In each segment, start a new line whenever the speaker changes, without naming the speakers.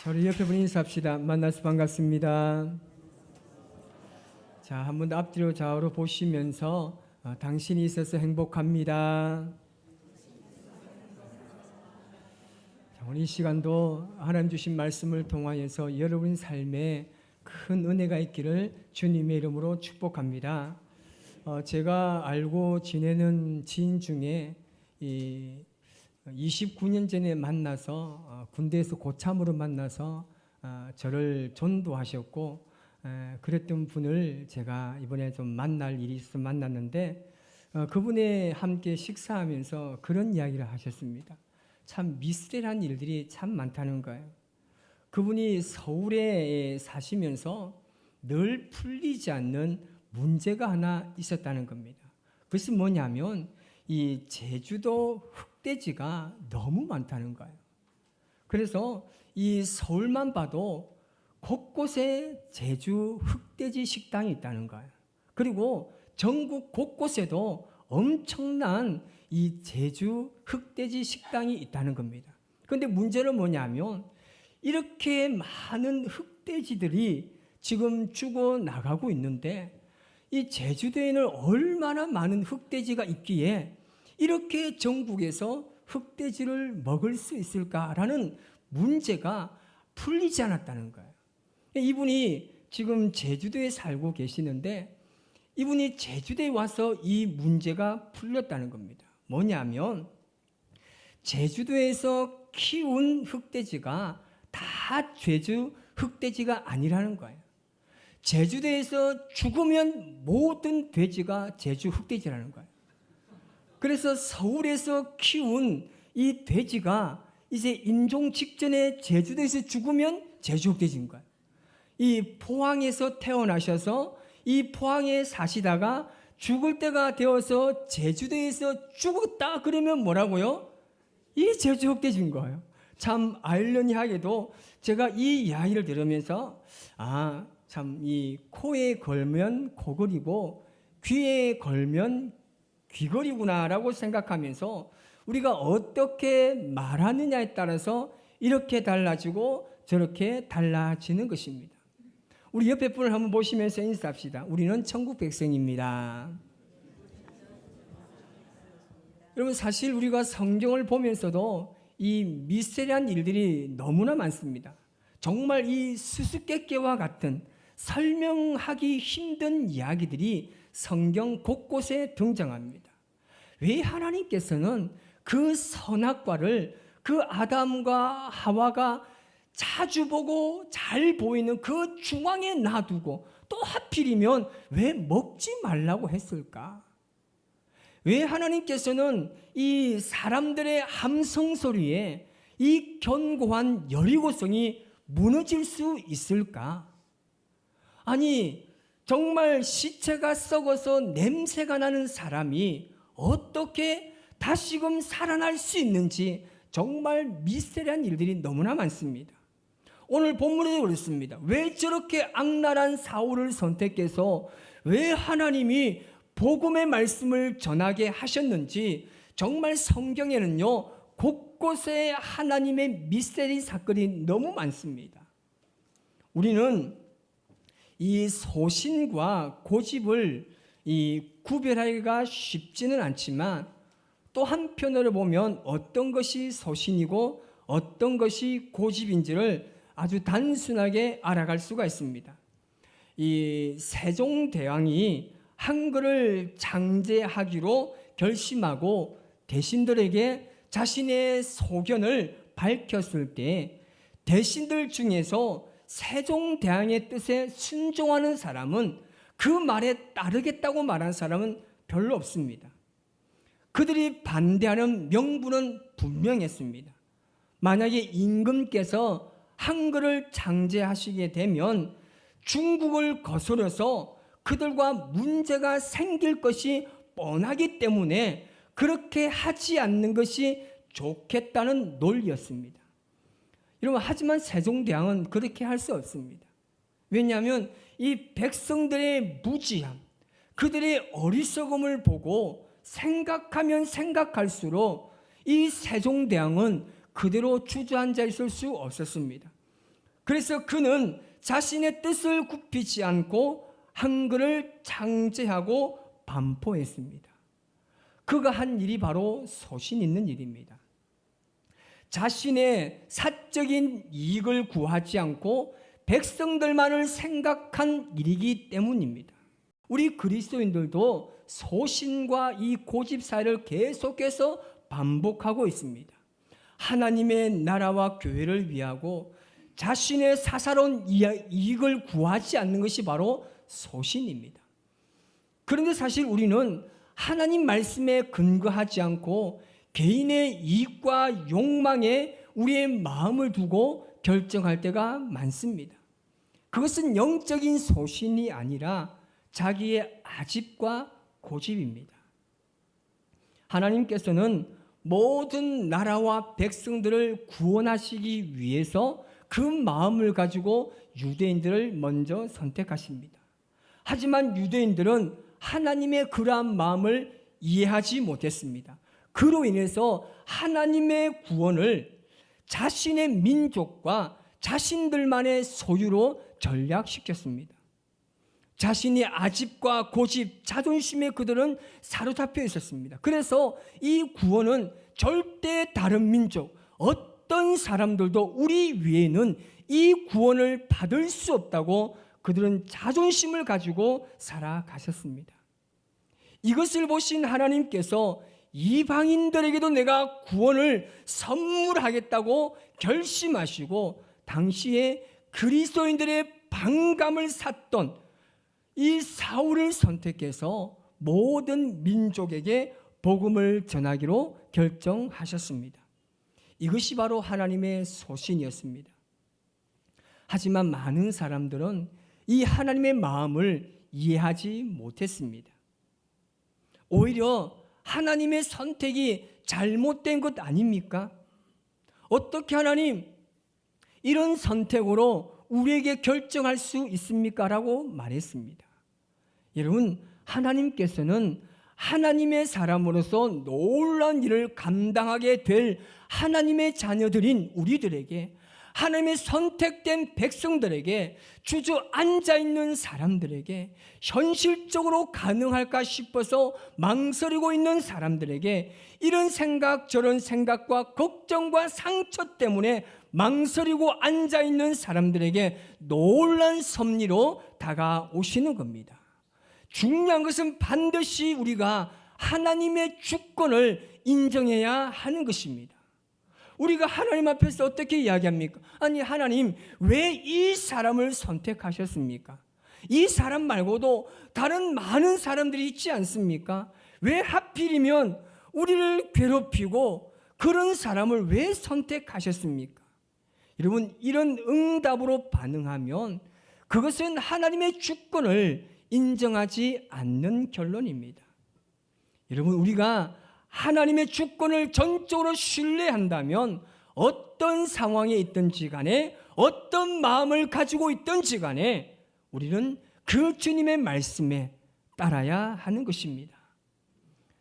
자, 우리 옆에 분 인사합시다. 만나서 반갑습니다. 자, 한 번 더 앞뒤로 좌우로 보시면서 당신이 있어서 행복합니다. 자, 오늘 이 시간도 하나님 주신 말씀을 통하여서 여러분 삶에 큰 은혜가 있기를 주님의 이름으로 축복합니다. 제가 알고 지내는 지인 중에 29년 전에 만나서 군대에서 고참으로 만나서 저를 전도하셨고 그랬던 분을 제가 이번에 좀 만날 일이 있어서 만났는데 그분이 함께 식사하면서 그런 이야기를 하셨습니다. 참 미스테리한 일들이 참 많다는 거예요. 그분이 서울에 사시면서 늘 풀리지 않는 문제가 하나 있었다는 겁니다. 그것이 뭐냐면 이 제주도 흑돼지가 너무 많다는 거예요. 그래서 이 서울만 봐도 곳곳에 제주 흑돼지 식당이 있다는 거예요. 그리고 전국 곳곳에도 엄청난 이 제주 흑돼지 식당이 있다는 겁니다. 그런데 문제는 뭐냐면 이렇게 많은 흑돼지들이 지금 죽어나가고 있는데 이 제주도에는 얼마나 많은 흑돼지가 있기에 이렇게 전국에서 흑돼지를 먹을 수 있을까라는 문제가 풀리지 않았다는 거예요. 이분이 지금 제주도에 살고 계시는데 이분이 제주도에 와서 이 문제가 풀렸다는 겁니다. 뭐냐면 제주도에서 키운 흑돼지가 다 제주 흑돼지가 아니라는 거예요. 제주도에서 죽으면 모든 돼지가 제주 흑돼지라는 거예요. 그래서 서울에서 키운 이 돼지가 이제 임종 직전에 제주도에서 죽으면 제주 흑돼지인 거예요. 이 포항에서 태어나셔서 이 포항에 사시다가 죽을 때가 되어서 제주도에서 죽었다 그러면 뭐라고요? 이 제주 흑돼지인 거예요. 참 아이러니하게도 제가 이 이야기를 들으면서 참 이 코에 걸면 코걸이고 귀에 걸면 귀걸이구나라고 생각하면서 우리가 어떻게 말하느냐에 따라서 이렇게 달라지고 저렇게 달라지는 것입니다. 우리 옆에 분을 한번 보시면서 인사합시다. 우리는 천국 백성입니다. 여러분 사실 우리가 성경을 보면서도 이 미스테리한 일들이 너무나 많습니다. 정말 이 수수께끼와 같은 설명하기 힘든 이야기들이 성경 곳곳에 등장합니다. 왜 하나님께서는 그 선악과를 그 아담과 하와가 자주 보고 잘 보이는 그 중앙에 놔두고 또 하필이면 왜 먹지 말라고 했을까? 왜 하나님께서는 이 사람들의 함성 소리에 이 견고한 여리고성이 무너질 수 있을까? 아니 정말 시체가 썩어서 냄새가 나는 사람이 어떻게 다시금 살아날 수 있는지 정말 미스테리한 일들이 너무나 많습니다. 오늘 본문에도 그렇습니다. 왜 저렇게 악랄한 사울을 선택해서 왜 하나님이 복음의 말씀을 전하게 하셨는지 정말 성경에는요 곳곳에 하나님의 미스테리 사건이 너무 많습니다. 우리는 이 소신과 고집을 구별하기가 쉽지는 않지만 또 한편으로 보면 어떤 것이 소신이고 어떤 것이 고집인지를 아주 단순하게 알아갈 수가 있습니다. 이 세종대왕이 한글을 장제하기로 결심하고 대신들에게 자신의 소견을 밝혔을 때 대신들 중에서 세종대왕의 뜻에 순종하는 사람은 그 말에 따르겠다고 말한 사람은 별로 없습니다. 그들이 반대하는 명분은 분명했습니다. 만약에 임금께서 한글을 장제하시게 되면 중국을 거스려서 그들과 문제가 생길 것이 뻔하기 때문에 그렇게 하지 않는 것이 좋겠다는 논리였습니다. 여러분 하지만 세종대왕은 그렇게 할 수 없습니다. 왜냐하면 이 백성들의 무지함, 그들의 어리석음을 보고 생각하면 생각할수록 이 세종대왕은 그대로 주저앉아 있을 수 없었습니다. 그래서 그는 자신의 뜻을 굽히지 않고 한글을 창제하고 반포했습니다. 그가 한 일이 바로 소신 있는 일입니다. 자신의 사적인 이익을 구하지 않고 백성들만을 생각한 일이기 때문입니다. 우리 그리스도인들도 소신과 이 고집 사이를 계속해서 반복하고 있습니다. 하나님의 나라와 교회를 위하고 자신의 사사로운 이익을 구하지 않는 것이 바로 소신입니다. 그런데 사실 우리는 하나님 말씀에 근거하지 않고 개인의 이익과 욕망에 우리의 마음을 두고 결정할 때가 많습니다. 그것은 영적인 소신이 아니라 자기의 아집과 고집입니다. 하나님께서는 모든 나라와 백성들을 구원하시기 위해서 그 마음을 가지고 유대인들을 먼저 선택하십니다. 하지만 유대인들은 하나님의 그러한 마음을 이해하지 못했습니다. 그로 인해서 하나님의 구원을 자신의 민족과 자신들만의 소유로 전략시켰습니다. 자신의 아집과 고집, 자존심에 그들은 사로잡혀 있었습니다. 그래서 이 구원은 절대 다른 민족, 어떤 사람들도 우리 위에는 이 구원을 받을 수 없다고 그들은 자존심을 가지고 살아가셨습니다. 이것을 보신 하나님께서 이방인들에게도 내가 구원을 선물하겠다고 결심하시고 당시에 그리스도인들의 반감을 샀던 이 사울을 선택해서 모든 민족에게 복음을 전하기로 결정하셨습니다. 이것이 바로 하나님의 소신이었습니다. 하지만 많은 사람들은 이 하나님의 마음을 이해하지 못했습니다. 오히려 하나님의 선택이 잘못된 것 아닙니까? 어떻게 하나님 이런 선택으로 우리에게 결정할 수 있습니까? 라고 말했습니다. 여러분, 하나님께서는 하나님의 사람으로서 놀라운 일을 감당하게 될 하나님의 자녀들인 우리들에게, 하나님의 선택된 백성들에게, 주저앉아있는 사람들에게, 현실적으로 가능할까 싶어서 망설이고 있는 사람들에게 이런 생각 저런 생각과 걱정과 상처 때문에 망설이고 앉아있는 사람들에게 놀라운 섭리로 다가오시는 겁니다. 중요한 것은 반드시 우리가 하나님의 주권을 인정해야 하는 것입니다. 우리가 하나님 앞에서 어떻게 이야기합니까? 아니, 하나님 왜 이 사람을 선택하셨습니까? 이 사람 말고도 다른 많은 사람들이 있지 않습니까? 왜 하필이면 우리를 괴롭히고 그런 사람을 왜 선택하셨습니까? 여러분, 이런 응답으로 반응하면 그것은 하나님의 주권을 인정하지 않는 결론입니다. 여러분, 우리가 하나님의 주권을 전적으로 신뢰한다면 어떤 상황에 있든지 간에 어떤 마음을 가지고 있든지 간에 우리는 그 주님의 말씀에 따라야 하는 것입니다.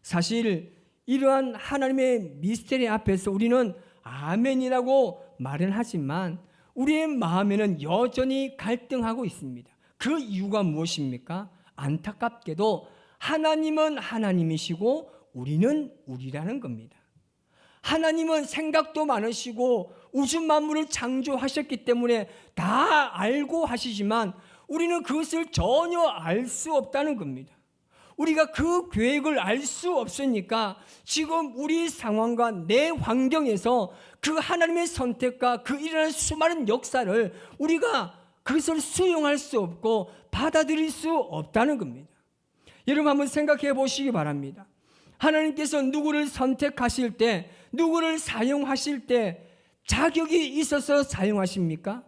사실 이러한 하나님의 미스터리 앞에서 우리는 아멘이라고 말은 하지만 우리의 마음에는 여전히 갈등하고 있습니다. 그 이유가 무엇입니까? 안타깝게도 하나님은 하나님이시고 우리는 우리라는 겁니다. 하나님은 생각도 많으시고 우주 만물을 창조하셨기 때문에 다 알고 하시지만 우리는 그것을 전혀 알 수 없다는 겁니다. 우리가 그 계획을 알 수 없으니까 지금 우리 상황과 내 환경에서 그 하나님의 선택과 그 일어나는 수많은 역사를 우리가 그것을 수용할 수 없고 받아들일 수 없다는 겁니다. 여러분, 한번 생각해 보시기 바랍니다. 하나님께서 누구를 선택하실 때, 누구를 사용하실 때 자격이 있어서 사용하십니까?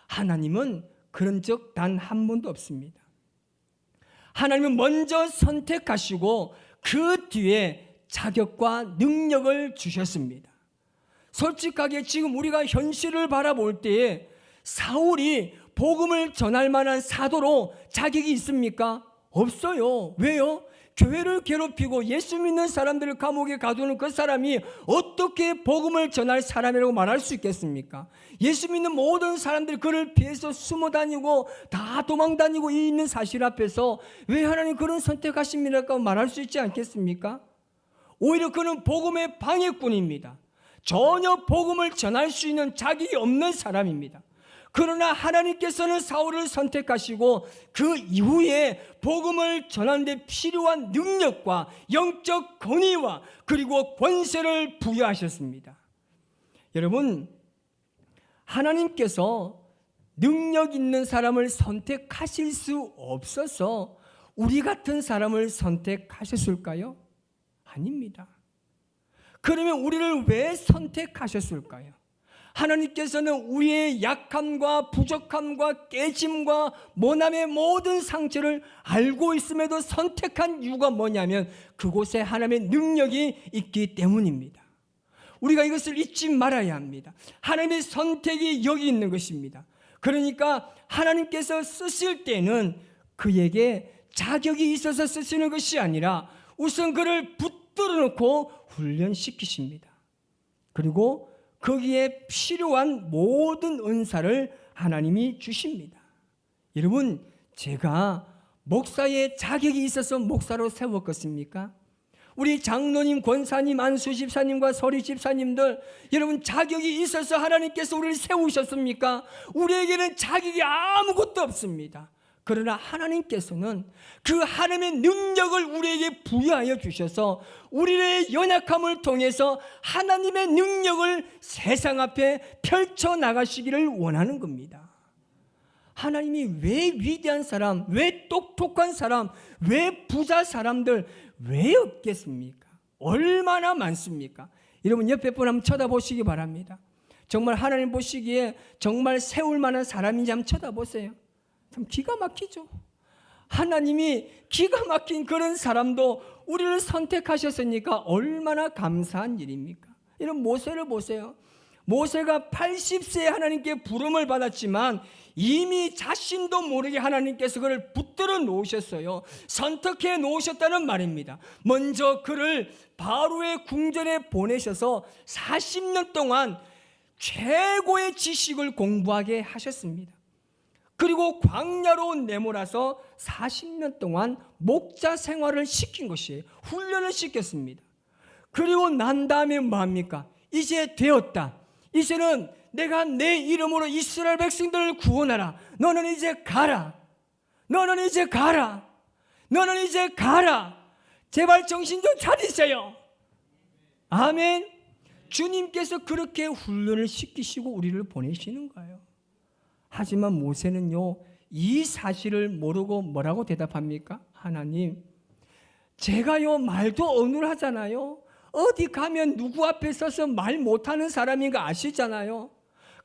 하나님은 그런 적 단 한 번도 없습니다. 하나님은 먼저 선택하시고 그 뒤에 자격과 능력을 주셨습니다. 솔직하게 지금 우리가 현실을 바라볼 때에 사울이 복음을 전할 만한 사도로 자격이 있습니까? 없어요. 왜요? 교회를 괴롭히고 예수 믿는 사람들을 감옥에 가두는 그 사람이 어떻게 복음을 전할 사람이라고 말할 수 있겠습니까? 예수 믿는 모든 사람들이 그를 피해서 숨어 다니고 다 도망 다니고 있는 사실 앞에서 왜 하나님 그런 선택하십니까? 말할 수 있지 않겠습니까? 오히려 그는 복음의 방해꾼입니다. 전혀 복음을 전할 수 있는 자격이 없는 사람입니다. 그러나 하나님께서는 사울을 선택하시고 그 이후에 복음을 전하는 데 필요한 능력과 영적 권위와 그리고 권세를 부여하셨습니다. 여러분, 하나님께서 능력 있는 사람을 선택하실 수 없어서 우리 같은 사람을 선택하셨을까요? 아닙니다. 그러면 우리를 왜 선택하셨을까요? 하나님께서는 우리의 약함과 부족함과 깨짐과 모남의 모든 상처를 알고 있음에도 선택한 이유가 뭐냐면 그곳에 하나님의 능력이 있기 때문입니다. 우리가 이것을 잊지 말아야 합니다. 하나님의 선택이 여기 있는 것입니다. 그러니까 하나님께서 쓰실 때는 그에게 자격이 있어서 쓰시는 것이 아니라 우선 그를 붙들어 놓고 훈련시키십니다. 그리고 거기에 필요한 모든 은사를 하나님이 주십니다. 여러분, 제가 목사의 자격이 있어서 목사로 세웠겠습니까? 우리 장로님, 권사님, 안수 집사님과 서리 집사님들, 여러분 자격이 있어서 하나님께서 우리를 세우셨습니까? 우리에게는 자격이 아무것도 없습니다. 그러나 하나님께서는 그 하나님의 능력을 우리에게 부여하여 주셔서 우리의 연약함을 통해서 하나님의 능력을 세상 앞에 펼쳐나가시기를 원하는 겁니다. 하나님이 왜 위대한 사람, 왜 똑똑한 사람, 왜 부자 사람들 왜 없겠습니까? 얼마나 많습니까? 여러분 옆에 분 한번 쳐다보시기 바랍니다. 정말 하나님 보시기에 정말 세울 만한 사람인지 한번 쳐다보세요. 참 기가 막히죠. 하나님이 기가 막힌 그런 사람도 우리를 선택하셨으니까 얼마나 감사한 일입니까? 이런 모세를 보세요. 모세가 80세에 하나님께 부름을 받았지만 이미 자신도 모르게 하나님께서 그를 붙들어 놓으셨어요. 선택해 놓으셨다는 말입니다. 먼저 그를 바로의 궁전에 보내셔서 40년 동안 최고의 지식을 공부하게 하셨습니다. 그리고 광야로 내몰아서 40년 동안 목자 생활을 시킨 것이에요. 훈련을 시켰습니다. 그리고 난 다음에 뭐합니까? 이제 되었다. 이제는 내가 내 이름으로 이스라엘 백성들을 구원하라. 너는 이제 가라. 너는 이제 가라. 너는 이제 가라. 제발 정신 좀 차리세요. 아멘. 주님께서 그렇게 훈련을 시키시고 우리를 보내시는 거예요. 하지만 모세는요, 이 사실을 모르고 뭐라고 대답합니까? 하나님, 제가요 말도 어눌하잖아요. 어디 가면 누구 앞에 서서 말 못하는 사람인 거 아시잖아요.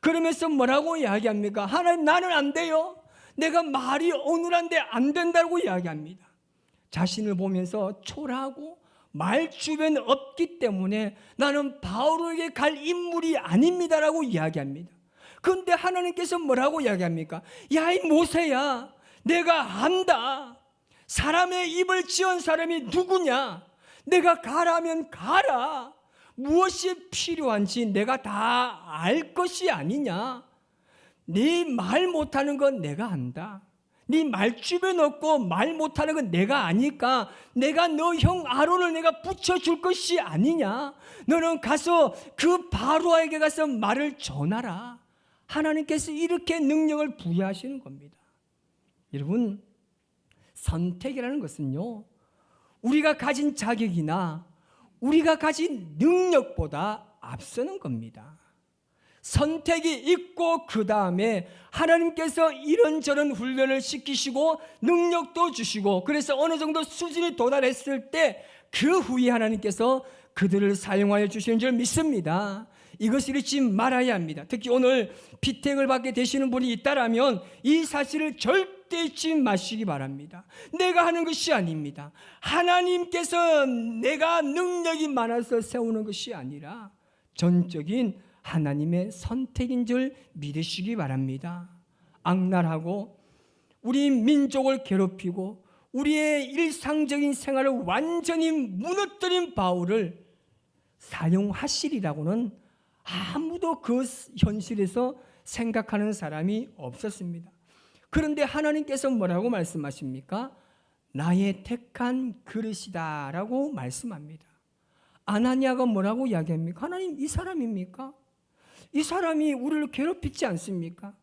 그러면서 뭐라고 이야기합니까? 하나님, 나는 안 돼요. 내가 말이 어눌한데 안 된다고 이야기합니다. 자신을 보면서 초라하고 말 주변에 없기 때문에 나는 바울에게 갈 인물이 아닙니다라고 이야기합니다. 그런데 하나님께서 뭐라고 이야기합니까? 야, 이 모세야, 내가 안다. 사람의 입을 지은 사람이 누구냐? 내가 가라면 가라. 무엇이 필요한지 내가 다 알 것이 아니냐? 네 말 못하는 건 내가 안다. 네 말주변 없고 말 못하는 건 내가 아니까 내가 너 형 아론을 내가 붙여줄 것이 아니냐? 너는 가서 그 바로에게 가서 말을 전하라. 하나님께서 이렇게 능력을 부여하시는 겁니다. 여러분, 선택이라는 것은요, 우리가 가진 자격이나 우리가 가진 능력보다 앞서는 겁니다. 선택이 있고 그 다음에 하나님께서 이런저런 훈련을 시키시고 능력도 주시고 그래서 어느 정도 수준이 도달했을 때 그 후에 하나님께서 그들을 사용하여 주시는 줄 믿습니다. 이것을 잊지 말아야 합니다. 특히 오늘 피택을 받게 되시는 분이 있다라면 이 사실을 절대 잊지 마시기 바랍니다. 내가 하는 것이 아닙니다. 하나님께서 내가 능력이 많아서 세우는 것이 아니라 전적인 하나님의 선택인 줄 믿으시기 바랍니다. 악랄하고 우리 민족을 괴롭히고 우리의 일상적인 생활을 완전히 무너뜨린 바울을 사용하시리라고는 아무도 그 현실에서 생각하는 사람이 없었습니다. 그런데 하나님께서 뭐라고 말씀하십니까? 나의 택한 그릇이다 라고 말씀합니다. 아나니아가 뭐라고 이야기합니까? 하나님, 이 사람입니까? 이 사람이 우리를 괴롭히지 않습니까?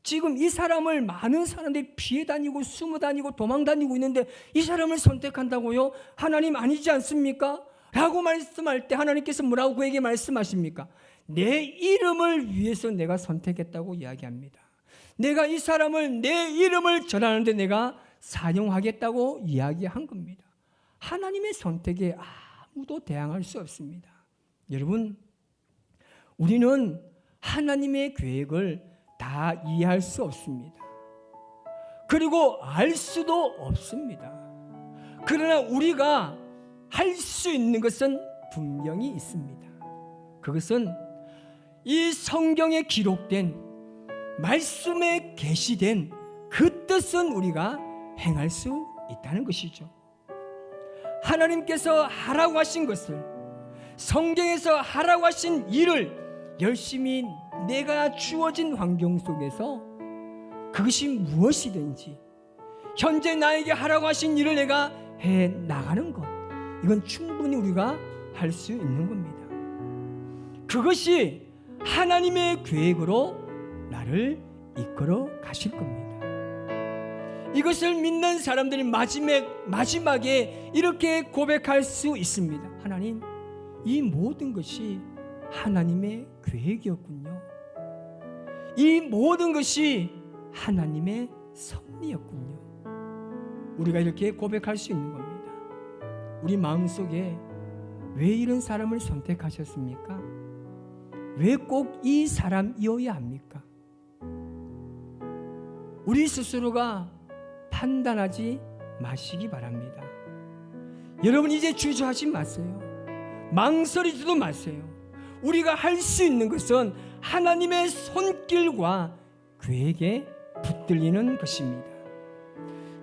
지금 이 사람을 많은 사람들이 피해 다니고 숨어 다니고 도망 다니고 있는데 이 사람을 선택한다고요? 하나님 아니지 않습니까? 라고 말씀할 때 하나님께서 뭐라고 그에게 말씀하십니까? 내 이름을 위해서 내가 선택했다고 이야기합니다. 내가 이 사람을 내 이름을 전하는데 내가 사용하겠다고 이야기한 겁니다. 하나님의 선택에 아무도 대항할 수 없습니다. 여러분, 우리는 하나님의 계획을 다 이해할 수 없습니다. 그리고 알 수도 없습니다. 그러나 우리가 할 수 있는 것은 분명히 있습니다. 그것은 이 성경에 기록된 말씀에 계시된 그 뜻은 우리가 행할 수 있다는 것이죠. 하나님께서 하라고 하신 것을, 성경에서 하라고 하신 일을 열심히 내가 주어진 환경 속에서 그것이 무엇이든지 현재 나에게 하라고 하신 일을 내가 해 나가는 것, 이건 충분히 우리가 할 수 있는 겁니다. 그것이 하나님의 계획으로 나를 이끌어 가실 겁니다. 이것을 믿는 사람들이 마지막에 이렇게 고백할 수 있습니다. 하나님, 이 모든 것이 하나님의 계획이었군요. 이 모든 것이 하나님의 섭리였군요. 우리가 이렇게 고백할 수 있는 겁니다. 우리 마음속에 왜 이런 사람을 선택하셨습니까? 왜 꼭 이 사람이어야 합니까? 우리 스스로가 판단하지 마시기 바랍니다. 여러분, 이제 주저하지 마세요. 망설이지도 마세요. 우리가 할 수 있는 것은 하나님의 손길과 계획에 붙들리는 것입니다.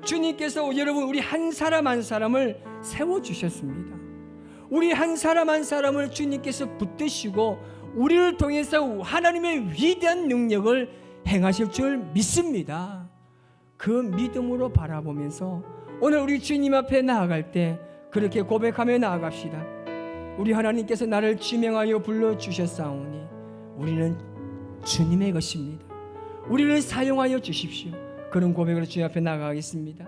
주님께서 여러분, 우리 한 사람 한 사람을 세워주셨습니다. 우리 한 사람 한 사람을 주님께서 붙드시고 우리를 통해서 하나님의 위대한 능력을 행하실 줄 믿습니다. 그 믿음으로 바라보면서 오늘 우리 주님 앞에 나아갈 때 그렇게 고백하며 나아갑시다. 우리 하나님께서 나를 지명하여 불러주셨사오니 우리는 주님의 것입니다. 우리를 사용하여 주십시오. 그런 고백으로 주님 앞에 나아가겠습니다.